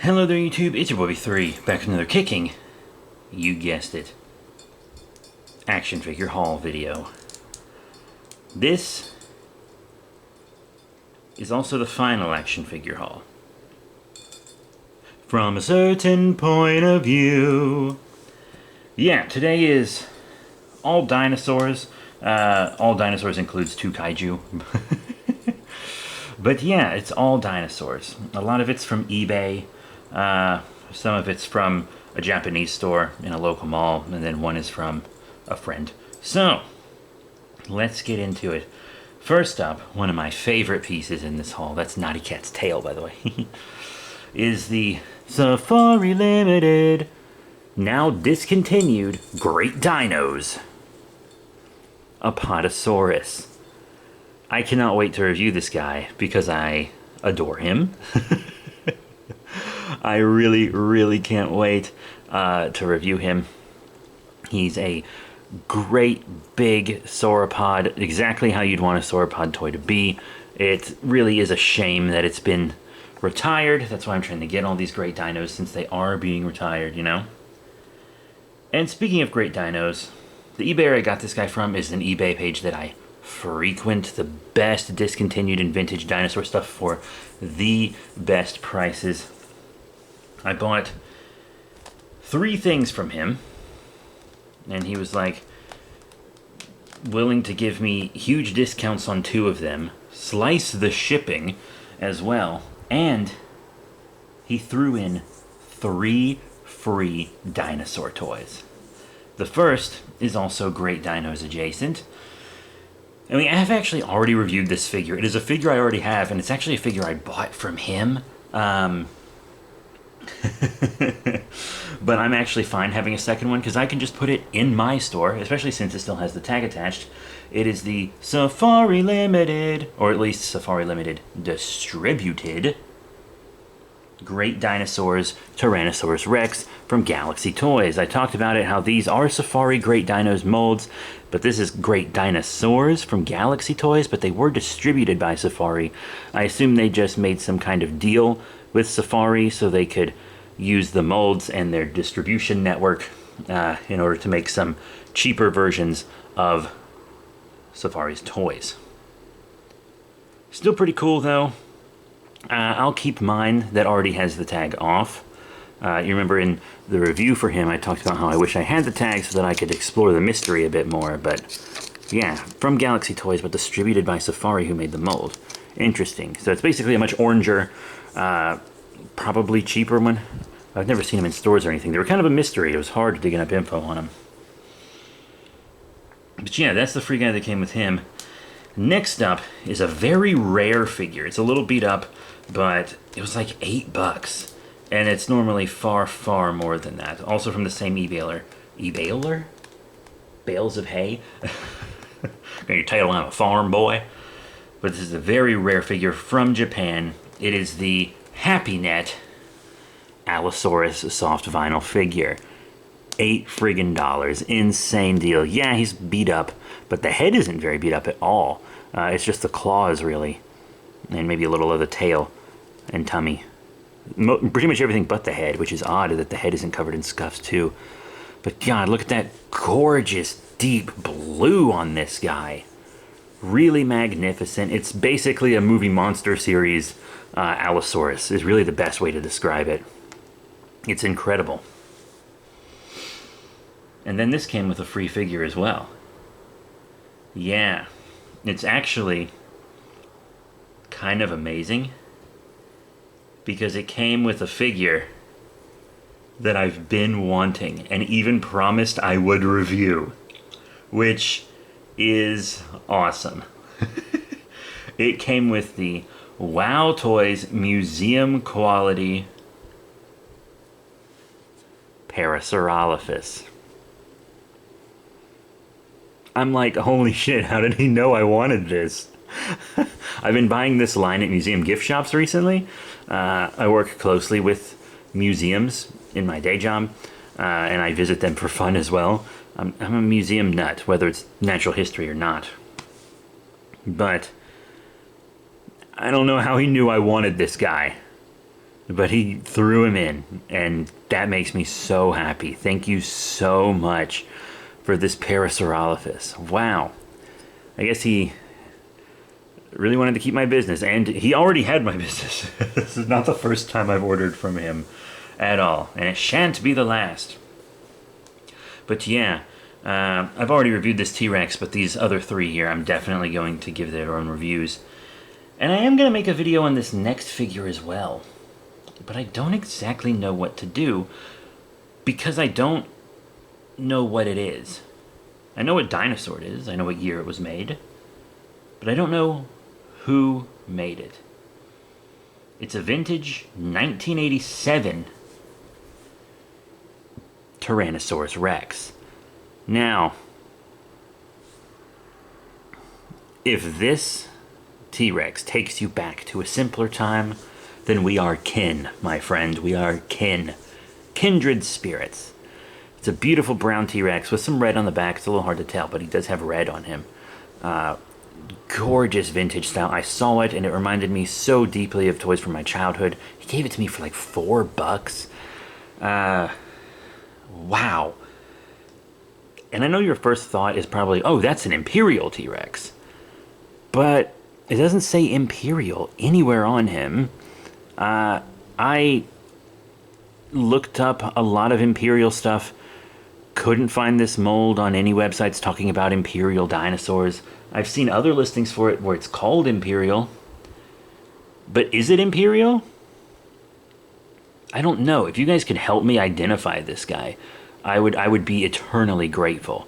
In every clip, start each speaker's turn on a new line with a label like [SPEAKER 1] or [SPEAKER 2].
[SPEAKER 1] Hello there YouTube, it's your boy B3, back with another kicking, you guessed it, action figure haul video. This is also the final action figure haul. From a certain point of view. Yeah, today is all dinosaurs. All dinosaurs includes 2 kaiju. But yeah, it's all dinosaurs. A lot of it's from eBay. Some of it's from a Japanese store in a local mall, and then one is from a friend. So, let's get into it. First up, one of my favorite pieces in this haul, that's Naughty Cat's tail, by the way, is the Safari Limited, now discontinued, Great Dinos, Apatosaurus. I cannot wait to review this guy because I adore him. I really can't wait to review him. He's a great big sauropod, exactly how you'd want a sauropod toy to be. It really is a shame that it's been retired. That's why I'm trying to get all these great dinos, since they are being retired, you know? And speaking of great dinos, the eBay I got this guy from is an eBay page that I frequent, the best discontinued and vintage dinosaur stuff for the best prices. I bought 3 things from him, and he was like willing to give me huge discounts on 2 of them, slice the shipping as well, and he threw in 3 free dinosaur toys. The first is also Great Dinos adjacent. I mean, I have actually already reviewed this figure. It is a figure I already have, and it's actually a figure I bought from him. But I'm actually fine having a second one, because I can just put it in my store, especially since it still has the tag attached. It is the Safari Limited, or at least Safari Limited Distributed, Great Dinosaurs Tyrannosaurus Rex from Galaxy Toys. I talked about it, how these are Safari Great Dinos molds, but this is Great Dinosaurs from Galaxy Toys, but they were distributed by Safari. I assume they just made some kind of deal with Safari so they could use the molds and their distribution network in order to make some cheaper versions of Safari's toys. Still pretty cool though. I'll keep mine that already has the tag off. You remember in the review for him I talked about how I wish I had the tag so that I could explore the mystery a bit more, but yeah, from Galaxy Toys but distributed by Safari, who made the mold. Interesting. So it's basically a much oranger, probably cheaper one. I've never seen them in stores or anything. They were kind of a mystery. It was hard to dig up info on them. But yeah, that's the free guy that came with him. Next up is a very rare figure. It's a little beat up, but it was like $8. And it's normally far more than that. Also from the same eBailer. eBailer? Bales of hay? Got your tail on a farm, boy. But this is a very rare figure from Japan. It is the Happy Net Allosaurus soft vinyl figure. $8 friggin'. Insane deal. Yeah, he's beat up, but the head isn't very beat up at all. It's just the claws, really. And maybe a little of the tail and tummy. Pretty much everything but the head, which is odd that the head isn't covered in scuffs, too. But God, look at that gorgeous deep blue on this guy. Really magnificent. It's basically a movie monster series. Allosaurus is really the best way to describe it. It's incredible. And then this came with a free figure as well. Yeah, it's actually kind of amazing because it came with a figure that I've been wanting and even promised I would review, which is awesome. It came with the Wow Toys museum quality Parasaurolophus. I'm like, holy shit, how did he know I wanted this? I've been buying this line at museum gift shops recently. I work closely with museums in my day job, and I visit them for fun as well. I'm a museum nut, whether it's natural history or not. But I don't know how he knew I wanted this guy. but he threw him in, and that makes me so happy. Thank you so much for this Parasaurolophus. Wow. I guess he really wanted to keep my business, and he already had my business. This is not the first time I've ordered from him at all, and it shan't be the last. But yeah, I've already reviewed this T-Rex, but these other three here, I'm definitely going to give their own reviews. And I am going to make a video on this next figure as well. But I don't exactly know what to do, because I don't know what it is. I know what Dinosaur it is, I know what year it was made, but I don't know who made it. It's a vintage 1987 Tyrannosaurus Rex. Now, if this T-Rex takes you back to a simpler time, then we are kin, my friend. We are kin. Kindred spirits. It's a beautiful brown T-Rex with some red on the back. It's a little hard to tell, but he does have red on him. Gorgeous vintage style. I saw it, and it reminded me so deeply of toys from my childhood. He gave it to me for like $4. Wow. And I know your first thought is probably, oh, that's an Imperial T-Rex. But it doesn't say Imperial anywhere on him. I looked up a lot of Imperial stuff. Couldn't find this mold on any websites talking about Imperial dinosaurs. I've seen other listings for it where it's called Imperial. But is it Imperial? I don't know. If you guys could help me identify this guy, I would be eternally grateful.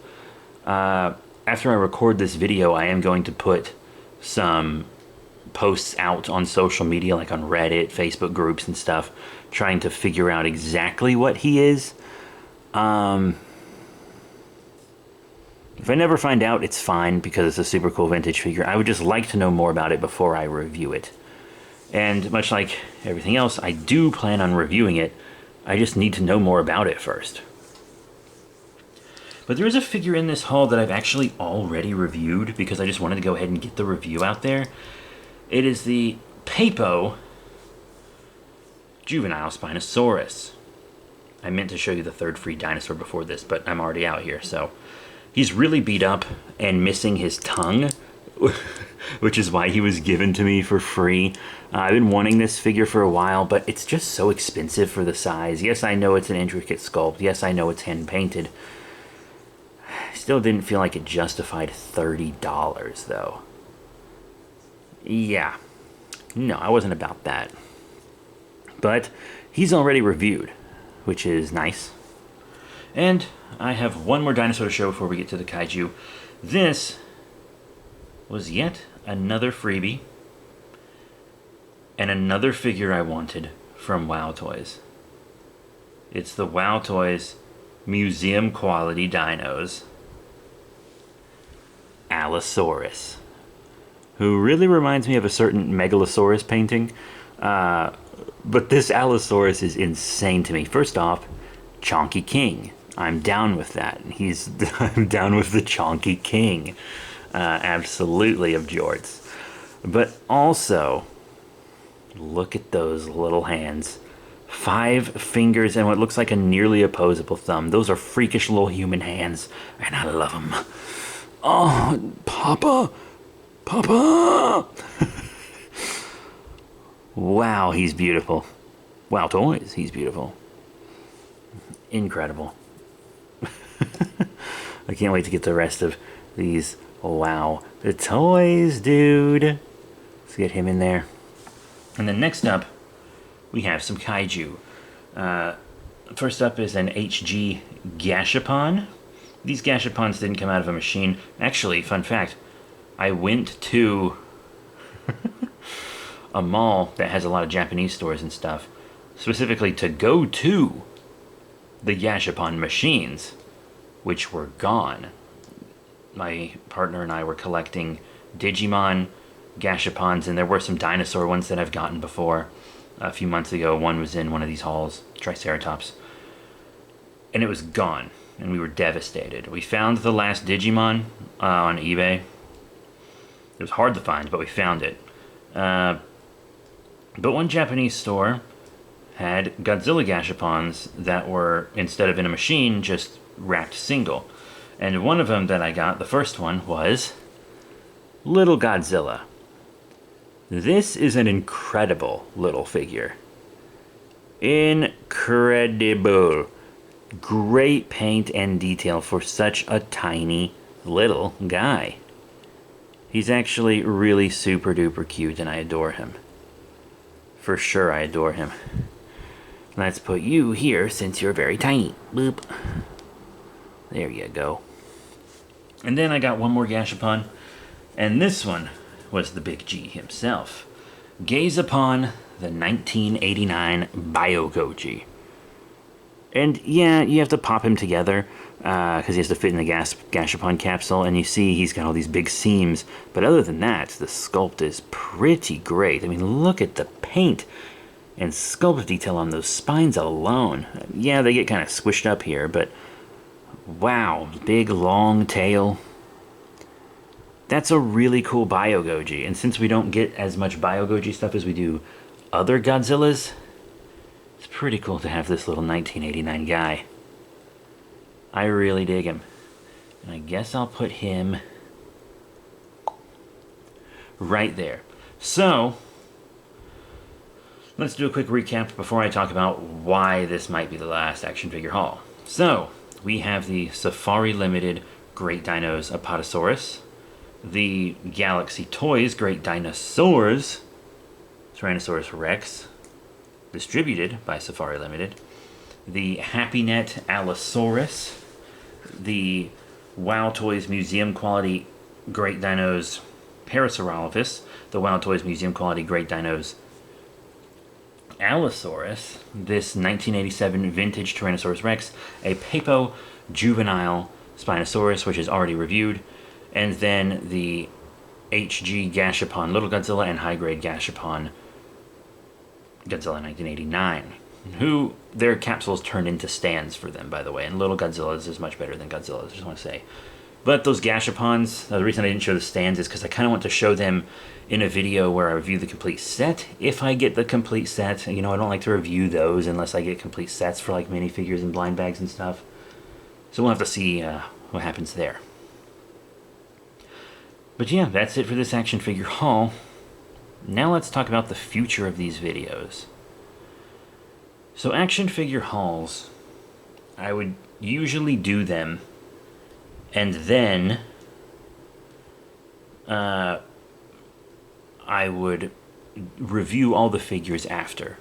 [SPEAKER 1] After I record this video, I am going to put some posts out on social media, like on Reddit, Facebook groups and stuff, trying to figure out exactly what he is. If I never find out, it's fine, because it's a super cool vintage figure. I would just like to know more about it before I review it. And much like everything else, I do plan on reviewing it. I just need to know more about it first. But there is a figure in this haul that I've actually already reviewed, because I just wanted to go ahead and get the review out there. It is the Papo Juvenile Spinosaurus. I meant to show you the third free dinosaur before this, but I'm already out here, so... He's really beat up and missing his tongue, which is why he was given to me for free. I've been wanting this figure for a while, but it's just so expensive for the size. Yes, I know it's an intricate sculpt. Yes, I know it's hand-painted. Still didn't feel like it justified $30, though. Yeah. No, I wasn't about that. But he's already reviewed, which is nice. And I have one more dinosaur to show before we get to the kaiju. This was yet another freebie and another figure I wanted from WoW Toys. It's the WoW Toys museum quality dinos Allosaurus, who really reminds me of a certain Megalosaurus painting. But this Allosaurus is insane to me. First off, Chonky King. I'm down with that. I'm down with the Chonky King. Absolutely of jorts. But also, look at those little hands. 5 fingers and what looks like a nearly opposable thumb. Those are freakish little human hands, and I love them. Oh, Papa! Papa! Wow, he's beautiful. WoW Toys, he's beautiful. Incredible. I can't wait to get the rest of these. Wow. The toys, dude. Let's get him in there. And then next up, we have some kaiju. First up is an HG Gashapon. These Gashapons didn't come out of a machine. Actually, fun fact, I went to a mall that has a lot of Japanese stores and stuff, specifically to go to the Gashapon machines, which were gone. My partner and I were collecting Digimon Gashapons, and there were some dinosaur ones that I've gotten before. A few months ago, one was in one of these halls, Triceratops, and it was gone, and we were devastated. We found the last Digimon on eBay. It was hard to find, but we found it. But one Japanese store had Godzilla gashapons that were, instead of in a machine, just wrapped single. And one of them that I got, the first one, was Little Godzilla. This is an incredible little figure. Incredible. Great paint and detail for such a tiny little guy. He's actually really super duper cute and I adore him. For sure I adore him. Let's put you here since you're very tiny. Boop. There you go. And then I got one more Gashapon, and this one was the Big G himself. Gaze upon the 1989 Biogoji. And yeah, you have to pop him together because he has to fit in the Gashapon capsule, and you see he's got all these big seams. But other than that, the sculpt is pretty great. I mean, look at the paint and sculpt detail on those spines alone. Yeah, they get kind of squished up here, but wow, big long tail. That's a really cool Biogoji, and since we don't get as much Biogoji stuff as we do other Godzillas, it's pretty cool to have this little 1989 guy. I really dig him. And I guess I'll put him right there. So, let's do a quick recap before I talk about why this might be the last action figure haul. So, we have the Safari Limited Great Dinos Apatosaurus, the Galaxy Toys Great Dinosaurs, Tyrannosaurus Rex, distributed by Safari Limited, the Happy Net Allosaurus, the WOW Toys Museum Quality Great Dinos Parasaurolophus, the WOW Toys Museum Quality Great Dinos Allosaurus, this 1987 vintage Tyrannosaurus Rex, a Papo Juvenile Spinosaurus, which is already reviewed, and then the HG Gashapon Little Godzilla and High Grade Gashapon Godzilla 1989, who their capsules turned into stands for them, by the way, and Little Godzilla's is much better than Godzilla's, I just want to say. But those Gashapons, the reason I didn't show the stands is because I kind of want to show them in a video where I review the complete set, if I get the complete set. You know, I don't like to review those unless I get complete sets for like minifigures and blind bags and stuff. So we'll have to see what happens there. But yeah, that's it for this action figure haul. Now let's talk about the future of these videos. So action figure hauls, I would usually do them, and then I would review all the figures after.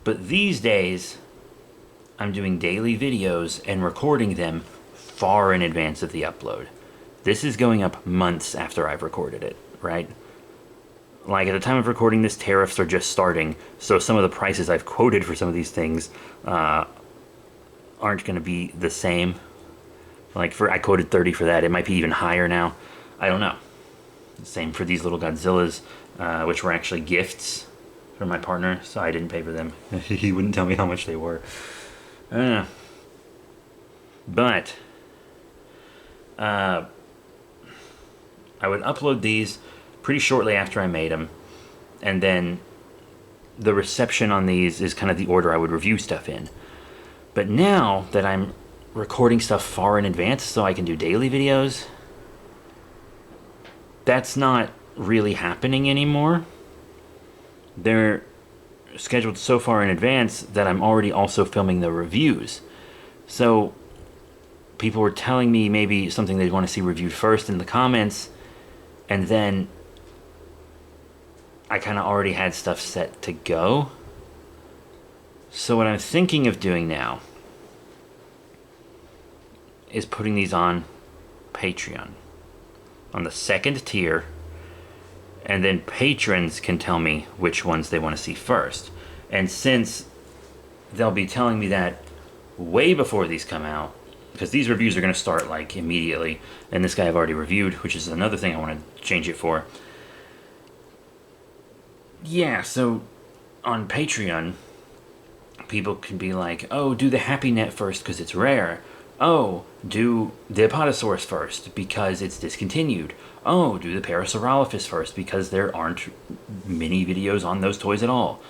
[SPEAKER 1] But these days, I'm doing daily videos and recording them far in advance of the upload. This is going up months after I've recorded it, right? Like, at the time of recording this, tariffs are just starting, so some of the prices I've quoted for some of these things aren't going to be the same. Like, I quoted 30 for that. It might be even higher now. I don't know. Same for these little Godzillas, which were actually gifts from my partner, so I didn't pay for them. He wouldn't tell me how much they were. But I would upload these pretty shortly after I made them, and then the reception on these is kind of the order I would review stuff in. But now that I'm recording stuff far in advance so I can do daily videos, that's not really happening anymore. They're scheduled so far in advance that I'm already also filming the reviews. So people were telling me maybe something they'd want to see reviewed first in the comments, and then I kind of already had stuff set to go. So what I'm thinking of doing now is putting these on Patreon, on the second tier, and then patrons can tell me which ones they want to see first. And since they'll be telling me that way before these come out, because these reviews are going to start like immediately, and this guy I've already reviewed, which is another thing I want to change it for. Yeah, so on Patreon, people can be like, oh, do the Happy Net first because it's rare. Oh, do the Apatosaurus first because it's discontinued. Oh, do the Parasaurolophus first because there aren't many videos on those toys at all.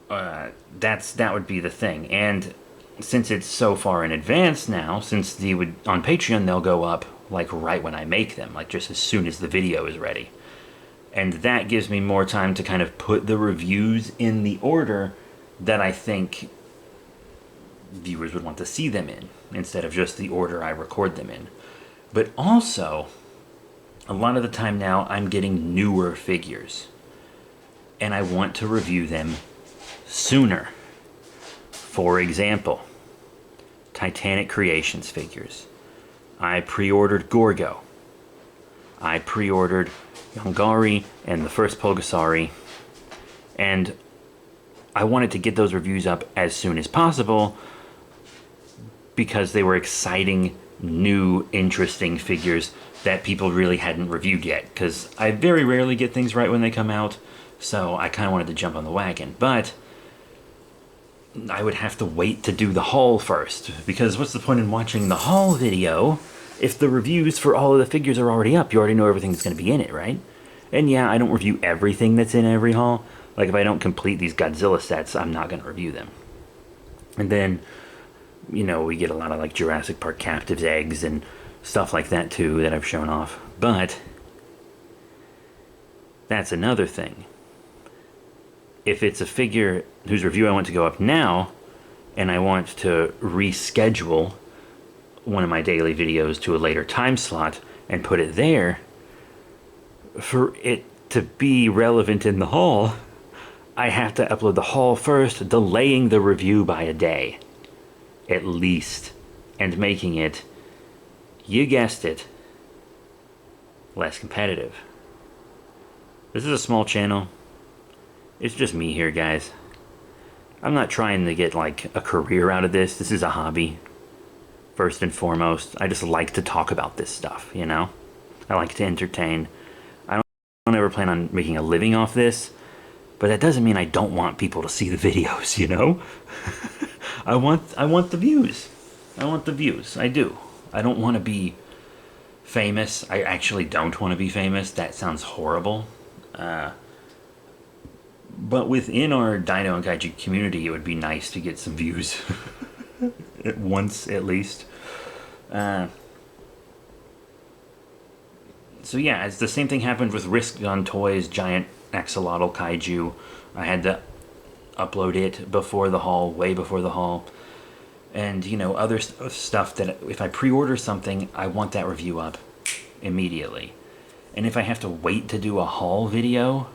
[SPEAKER 1] that would be the thing. And since it's so far in advance now, since on Patreon they'll go up like right when I make them, like just as soon as the video is ready. And that gives me more time to kind of put the reviews in the order that I think viewers would want to see them in, instead of just the order I record them in. But also, a lot of the time now, I'm getting newer figures, and I want to review them sooner. For example, Titanic Creations figures. I pre-ordered Gorgo. I pre-ordered Yongari and the first Pulgasari, and I wanted to get those reviews up as soon as possible because they were exciting, new, interesting figures that people really hadn't reviewed yet, because I very rarely get things right when they come out, so I kind of wanted to jump on the wagon. But I would have to wait to do the haul first, because what's the point in watching the haul video if the reviews for all of the figures are already up? You already know everything that's going to be in it, right? And yeah, I don't review everything that's in every haul. Like, if I don't complete these Godzilla sets, I'm not going to review them. And then, you know, we get a lot of, like, Jurassic Park Captives eggs and stuff like that, too, that I've shown off. But that's another thing. If it's a figure whose review I want to go up now, and I want to reschedule one of my daily videos to a later time slot and put it there, for it to be relevant in the haul, I have to upload the haul first, delaying the review by a day, at least, and making it, you guessed it, less competitive. This is a small channel. It's just me here, guys. I'm not trying to get, like, a career out of this. This is a hobby, first and foremost. I just like to talk about this stuff, you know? I like to entertain. I don't ever plan on making a living off this, but that doesn't mean I don't want people to see the videos, you know? I want the views. I want the views. I do. I don't want to be famous. I actually don't want to be famous. That sounds horrible. But within our Dino and Kaiju community, it would be nice to get some views. Once, at least. So yeah, it's the same thing happened with Risk Gun Toys Giant Axolotl Kaiju. I had to upload it before the haul, way before the haul. And, you know, other stuff that if I pre-order something, I want that review up immediately. And if I have to wait to do a haul video,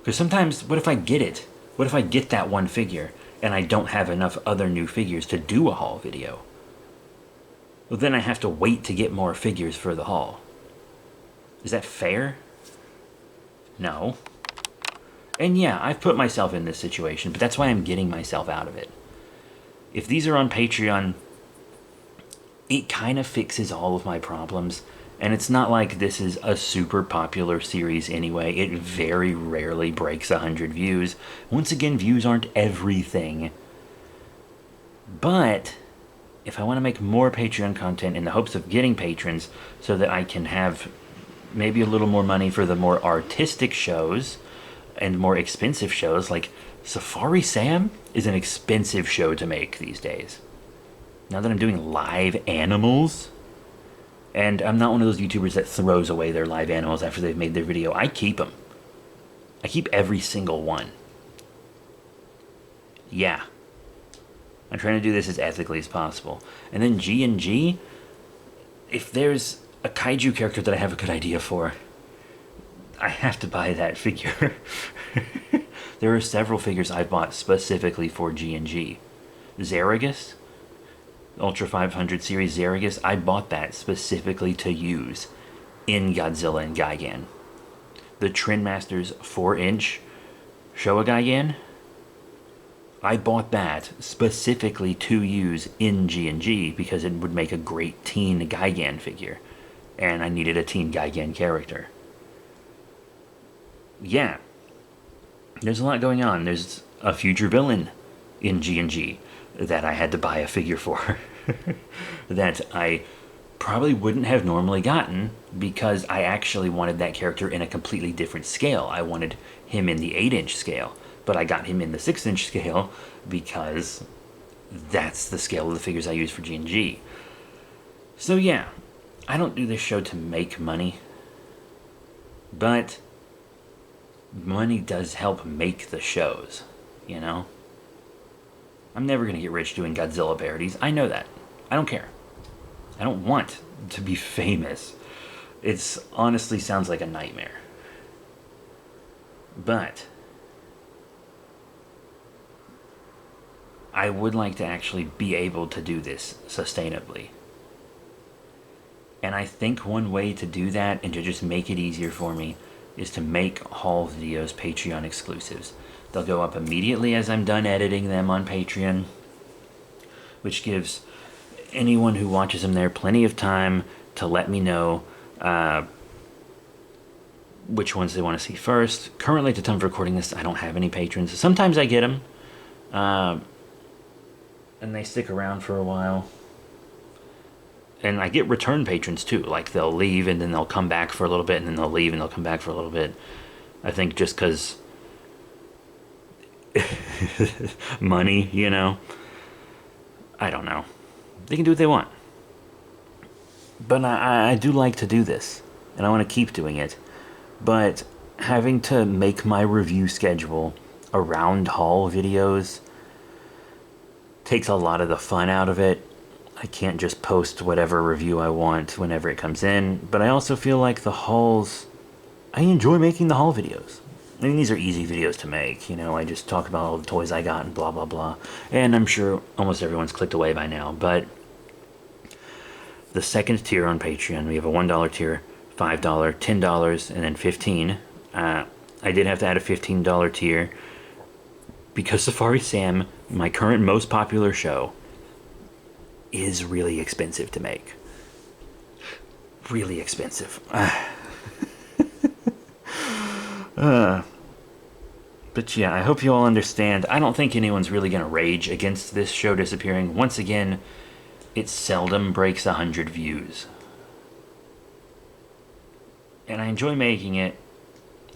[SPEAKER 1] because sometimes, what if I get it? What if I get that one figure and I don't have enough other new figures to do a haul video? Well, then I have to wait to get more figures for the haul. Is that fair? No. And yeah, I've put myself in this situation, but that's why I'm getting myself out of it. If these are on Patreon, it kind of fixes all of my problems. And it's not like this is a super popular series anyway. It very rarely breaks 100 views. Once again, views aren't everything. But if I want to make more Patreon content in the hopes of getting patrons so that I can have maybe a little more money for the more artistic shows and more expensive shows, like Safari Sam is an expensive show to make these days. Now that I'm doing live animals, and I'm not one of those YouTubers that throws away their live animals after they've made their video. I keep them. I keep every single one. Yeah. I'm trying to do this as ethically as possible. And then G&G, if there's a kaiju character that I have a good idea for, I have to buy that figure. There are several figures I bought specifically for G&G. Zaragus, Ultra 500 series Zaragus, I bought that specifically to use in Godzilla and Gigan. The Trendmasters 4-inch Showa Gigan, I bought that specifically to use in G&G because it would make a great teen Gigan figure, and I needed a teen Gigan character. Yeah, there's a lot going on. There's a future villain in G&G that I had to buy a figure for that I probably wouldn't have normally gotten because I actually wanted that character in a completely different scale. I wanted him in the 8-inch scale, but I got him in the 6-inch scale because that's the scale of the figures I use for G&G. So yeah, I don't do this show to make money, but money does help make the shows, you know? I'm never going to get rich doing Godzilla parodies. I know that. I don't care. I don't want to be famous. It's honestly sounds like a nightmare. But I would like to actually be able to do this sustainably. And I think one way to do that and to just make it easier for me is to make haul videos Patreon exclusives. They'll go up immediately as I'm done editing them on Patreon, which gives anyone who watches them there plenty of time to let me know which ones they want to see first. Currently, at the time of recording this, I don't have any patrons. Sometimes I get them, and they stick around for a while. And I get return patrons too. Like, they'll leave and then they'll come back for a little bit, and then they'll leave and they'll come back for a little bit. I think just because money, you know. I don't know. They can do what they want. But I do like to do this, and I want to keep doing it. But having to make my review schedule around haul videos takes a lot of the fun out of it. I can't just post whatever review I want whenever it comes in, but I also feel like the hauls, I enjoy making the haul videos. I mean, these are easy videos to make, you know, I just talk about all the toys I got and blah, blah, blah. And I'm sure almost everyone's clicked away by now, but the second tier on Patreon, we have a $1 tier, $5, $10, and then $15. I did have to add a $15 tier because Safari Sam, my current most popular show, is really expensive to make. Really expensive. But yeah, I hope you all understand. I don't think anyone's really going to rage against this show disappearing. Once again, it seldom breaks 100 views. And I enjoy making it,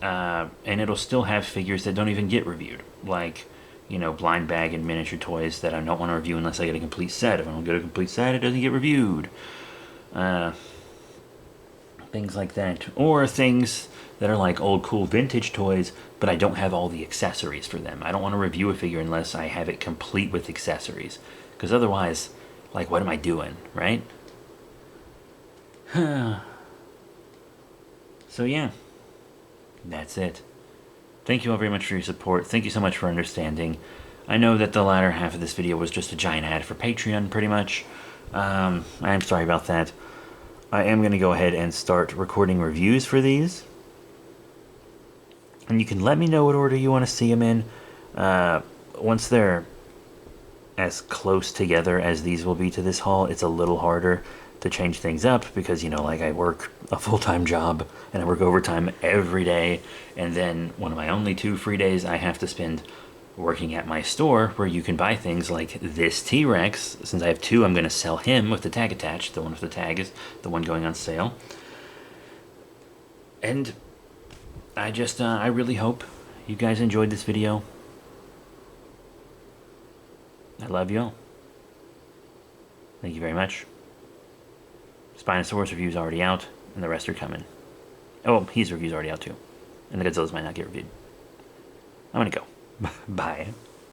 [SPEAKER 1] and it'll still have figures that don't even get reviewed. Like, you know, blind bag and miniature toys that I don't want to review unless I get a complete set. If I don't get a complete set, it doesn't get reviewed. Things like that. Or things that are like old cool vintage toys, but I don't have all the accessories for them. I don't want to review a figure unless I have it complete with accessories. Because otherwise, like, what am I doing, right? So yeah, that's it. Thank you all very much for your support. Thank you so much for understanding. I know that the latter half of this video was just a giant ad for Patreon, pretty much. I'm sorry about that. I am going to go ahead and start recording reviews for these. And you can let me know what order you want to see them in. Once they're as close together as these will be to this haul, it's a little harder to change things up because, you know, like, I work a full-time job and I work overtime every day, and then one of my only 2 free days I have to spend working at my store where you can buy things like this T-Rex. Since I have 2, I'm going to sell him with the tag attached. The one with the tag is the one going on sale. And I just, I really hope you guys enjoyed this video. I love you all. Thank you very much. Spinosaurus review's already out, and the rest are coming. Oh, his review's already out too. And the Godzillas might not get reviewed. I'm gonna go. Bye.